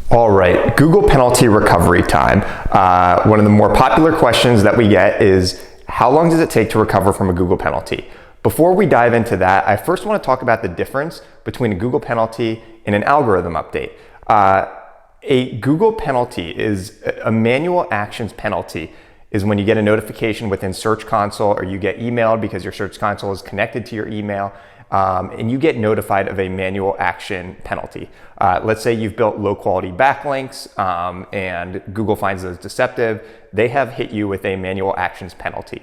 All right, Google penalty recovery time. One of the more popular questions that we get is, how long does it take to recover from a Google penalty? Before we dive into that, I first want to talk about the difference between a Google penalty and an algorithm update. A Google penalty is a manual actions penalty is when you get a notification within Search Console, or you get emailed because your Search Console is connected to your email, and you get notified of a manual action penalty. Let's say you've built low quality backlinks and Google finds those deceptive. They have hit you with a manual actions penalty.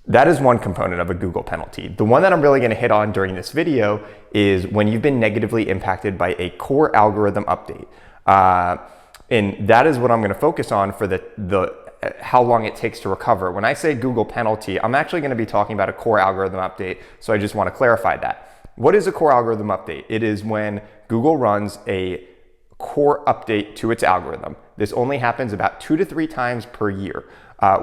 That is one component of a Google penalty. The one that I'm really going to hit on during this video is when you've been negatively impacted by a core algorithm update. And that is what I'm going to focus on for the how long it takes to recover. When I say Google penalty, I'm actually going to be talking about a core algorithm update, so I just want to clarify that. What is a core algorithm update? It is when Google runs a core update to its algorithm. This only happens about 2 to 3 times per year.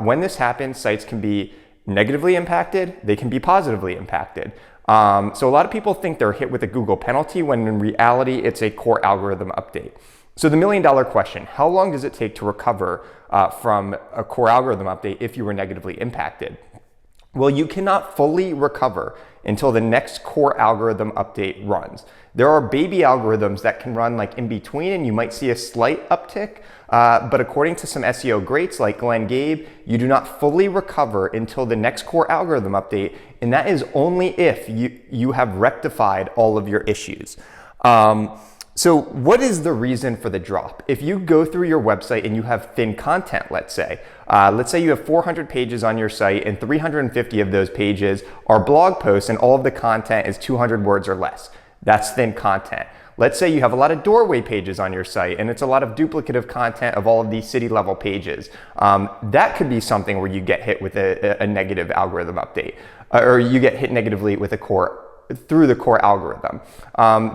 When this happens, sites can be negatively impacted, they can be positively impacted. So a lot of people think they're hit with a Google penalty when in reality it's a core algorithm update. So the million-dollar question, how long does it take to recover from a core algorithm update if you were negatively impacted? Well, you cannot fully recover until the next core algorithm update runs. There are baby algorithms that can run like in between, and you might see a slight uptick, but according to some SEO greats like Glenn Gabe, you do not fully recover until the next core algorithm update, and that is only if you have rectified all of your issues. So what is the reason for the drop? If you go through your website and you have thin content, let's say you have 400 pages on your site and 350 of those pages are blog posts and all of the content is 200 words or less. That's thin content. Let's say you have a lot of doorway pages on your site and it's a lot of duplicative content of all of these city level pages. That could be something where you get hit with a negative algorithm update, or you get hit negatively with through the core algorithm.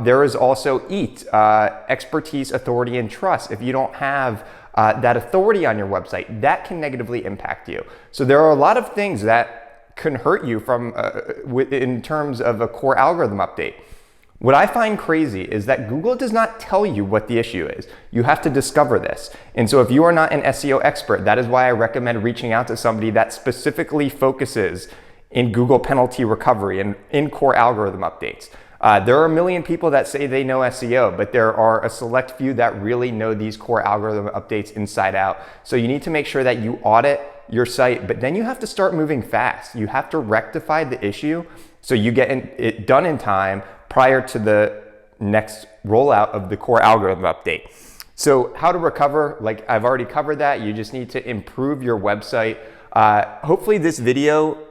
There is also EAT, expertise, authority, and trust. If you don't have that authority on your website, that can negatively impact you. So there are a lot of things that can hurt you from in terms of a core algorithm update. What I find crazy is that Google does not tell you what the issue is. You have to discover this. And so if you are not an SEO expert, that is why I recommend reaching out to somebody that specifically focuses in Google penalty recovery and in core algorithm updates. There are a million people that say they know SEO, but there are a select few that really know these core algorithm updates inside out. So you need to make sure that you audit your site, but then you have to start moving fast. You have to rectify the issue so you get it done in time prior to the next rollout of the core algorithm update. So how to recover, like I've already covered that. You just need to improve your website. Hopefully this video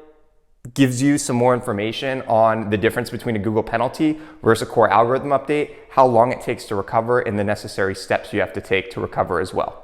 gives you some more information on the difference between a Google penalty versus a core algorithm update, how long it takes to recover, and the necessary steps you have to take to recover as well.